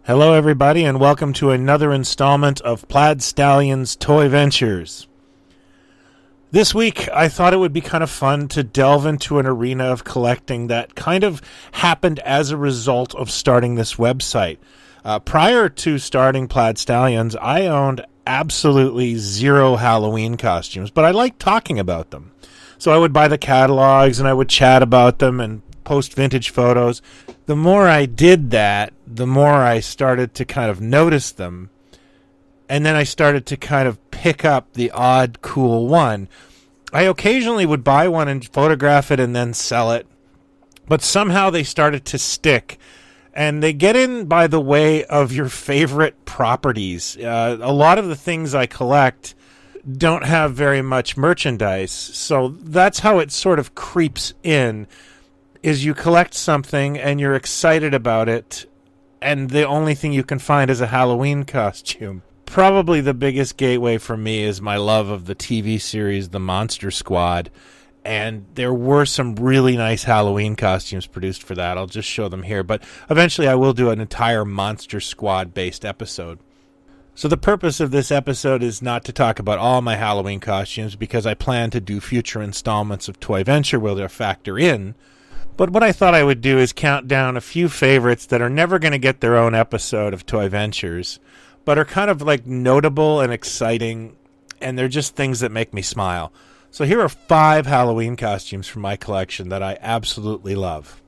Hello, everybody, and welcome to another installment of Plaid Stallion's Toy Ventures. This week, I thought it would be kind of fun to delve into an arena of collecting that kind of happened as a result of starting this website. Prior to starting Plaid Stallions, I owned absolutely zero Halloween costumes, but I liked talking about them. So I would buy the catalogs, and I would chat about them and post vintage photos. The more I did that, the more I started to kind of notice them. And then I started to kind of pick up the odd, cool one. I occasionally would buy one and photograph it and then sell it. But somehow they started to stick. And they get in by the way of your favorite properties. A lot of the things I collect don't have very much merchandise. So that's how it sort of creeps in. Is you collect something and you're excited about it, and the only thing you can find is a Halloween costume. Probably the biggest gateway for me is my love of the TV series The Monster Squad, and there were some really nice Halloween costumes produced for that. I'll just show them here, but eventually I will do an entire Monster Squad-based episode. So the purpose of this episode is not to talk about all my Halloween costumes, because I plan to do future installments of Toy Venture where they'll factor in. But what I thought I would do is count down a few favorites that are never going to get their own episode of Toy Ventures, but are kind of like notable and exciting, and they're just things that make me smile. So here are 5 Halloween costumes from my collection that I absolutely love.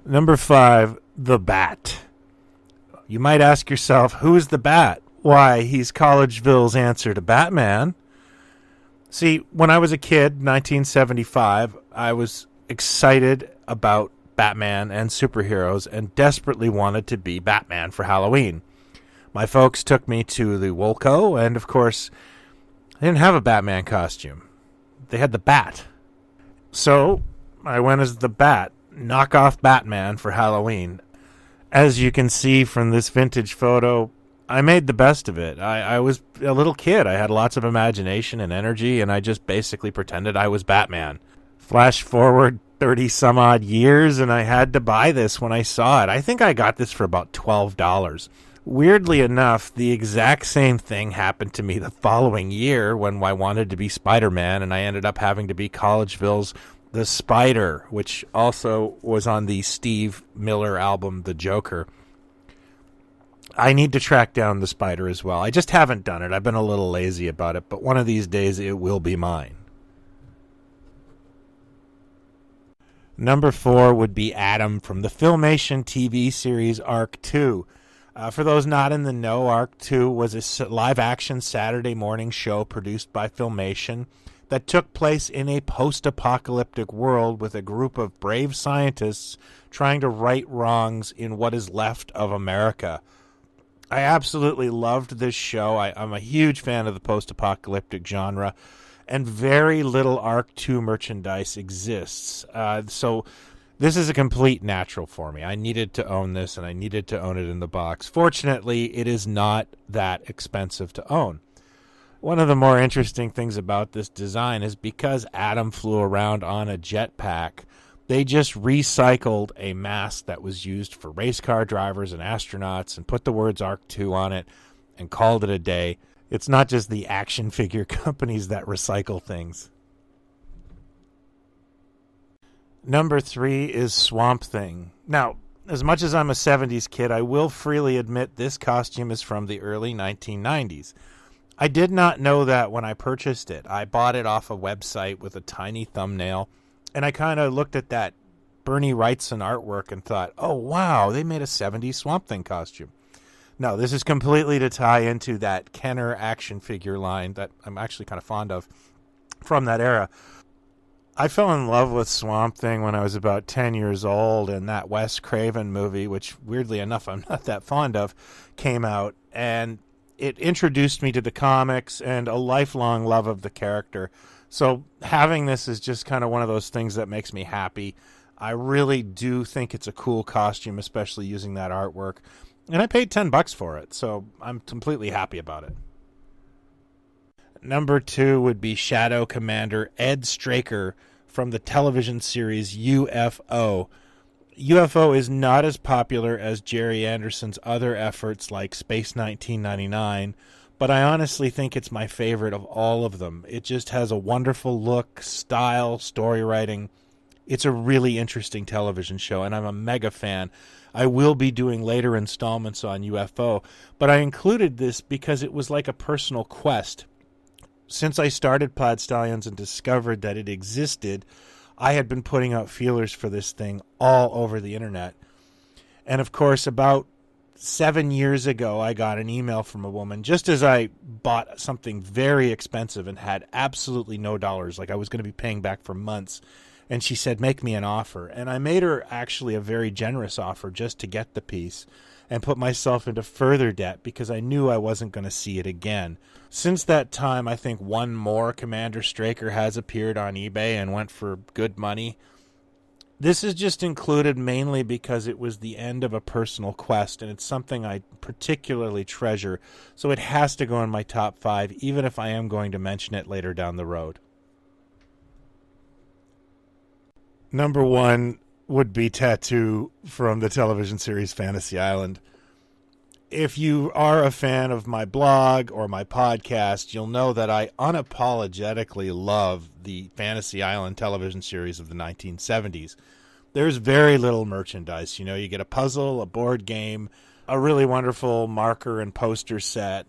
Number 5, the Bat. You might ask yourself, who is the Bat? Why, he's Collegeville's answer to Batman. See, when I was a kid, 1975, I was excited about Batman and superheroes and desperately wanted to be Batman for Halloween. My folks took me to the Woolco, and of course, they didn't have a Batman costume. They had the Bat. So, I went as the Bat, knockoff Batman for Halloween. As you can see from this vintage photo, I made the best of it. I was a little kid. I had lots of imagination and energy, and I just basically pretended I was Batman. Flash forward 30-some-odd years, and I had to buy this when I saw it. I think I got this for about $12. Weirdly enough, the exact same thing happened to me the following year when I wanted to be Spider-Man, and I ended up having to be Collegeville's The Spider, which also was on the Steve Miller album, The Joker. I need to track down the Spider as well. I just haven't done it. I've been a little lazy about it, but one of these days it will be mine. Number 4 would be Adam from the Filmation TV series Arc 2. For those not in the know, Arc 2 was a live-action Saturday morning show produced by Filmation that took place in a post-apocalyptic world with a group of brave scientists trying to right wrongs in what is left of America. I absolutely loved this show. I'm a huge fan of the post-apocalyptic genre, and very little Arc 2 merchandise exists. So this is a complete natural for me. I needed to own this, and I needed to own it in the box. Fortunately, it is not that expensive to own. One of the more interesting things about this design is because Adam flew around on a jetpack, they just recycled a mask that was used for race car drivers and astronauts and put the words Arc 2 on it and called it a day. It's not just the action figure companies that recycle things. Number 3 is Swamp Thing. Now, as much as I'm a 70s kid, I will freely admit this costume is from the early 1990s. I did not know that when I purchased it. I bought it off a website with a tiny thumbnail, and I kind of looked at that Bernie Wrightson artwork and thought, oh, wow, they made a 70s Swamp Thing costume. No, this is completely to tie into that Kenner action figure line that I'm actually kind of fond of from that era. I fell in love with Swamp Thing when I was about 10 years old, and that Wes Craven movie, which weirdly enough I'm not that fond of, came out, and it introduced me to the comics and a lifelong love of the character. So having this is just kind of one of those things that makes me happy. I really do think it's a cool costume, especially using that artwork. And I paid $10 for it, so I'm completely happy about it. Number 2 would be Shadow Commander Ed Straker from the television series UFO. UFO is not as popular as Jerry Anderson's other efforts like Space 1999, but I honestly think it's my favorite of all of them. It just has a wonderful look, style, story writing. It's a really interesting television show, and I'm a mega fan. I will be doing later installments on UFO, but I included this because it was like a personal quest. Since I started Plaid Stallions and discovered that it existed, I had been putting out feelers for this thing all over the internet. And of course, about 7 years ago, I got an email from a woman just as I bought something very expensive and had absolutely no dollars, like I was going to be paying back for months. And she said, make me an offer. And I made her actually a very generous offer just to get the piece and put myself into further debt because I knew I wasn't going to see it again. Since that time, I think one more Commander Straker has appeared on eBay and went for good money. This is just included mainly because it was the end of a personal quest, and it's something I particularly treasure, so it has to go in my top 5, even if I am going to mention it later down the road. Number 1 would be Tattoo from the television series Fantasy Island. If you are a fan of my blog or my podcast, you'll know that I unapologetically love the Fantasy Island television series of the 1970s. There's very little merchandise. You get a puzzle, a board game, a really wonderful marker and poster set,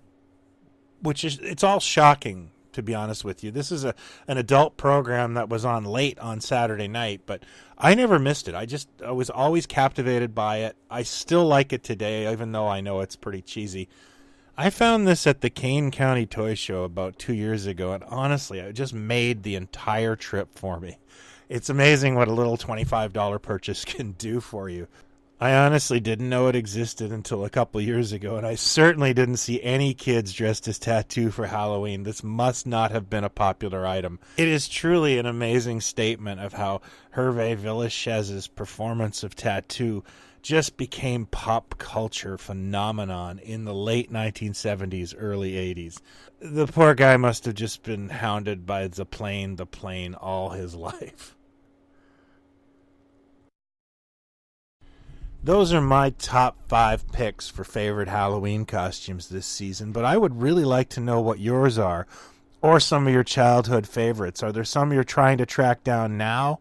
it's all shocking, to be honest with you. This is an adult program that was on late on Saturday night, but I never missed it. I was always captivated by it. I still like it today, even though I know it's pretty cheesy. I found this at the Kane County Toy Show about 2 years ago, and honestly, it just made the entire trip for me. It's amazing what a little $25 purchase can do for you. I honestly didn't know it existed until a couple years ago, and I certainly didn't see any kids dressed as Tattoo for Halloween. This must not have been a popular item. It is truly an amazing statement of how Hervé Villechaise's performance of Tattoo just became pop culture phenomenon in the late 1970s, early 80s. The poor guy must have just been hounded by the plane all his life. Those are my top 5 picks for favorite Halloween costumes this season, but I would really like to know what yours are, or some of your childhood favorites. Are there some you're trying to track down now?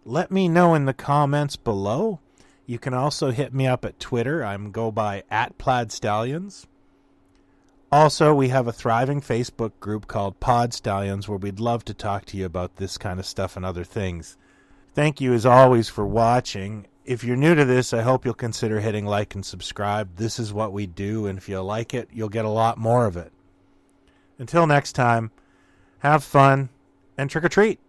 Let me know in the comments below. You can also hit me up at Twitter. Go by @PlaidStallions. Also, we have a thriving Facebook group called Pod Stallions where we'd love to talk to you about this kind of stuff and other things. Thank you as always for watching. If you're new to this, I hope you'll consider hitting like and subscribe. This is what we do, and if you like it, you'll get a lot more of it. Until next time, have fun and trick or treat.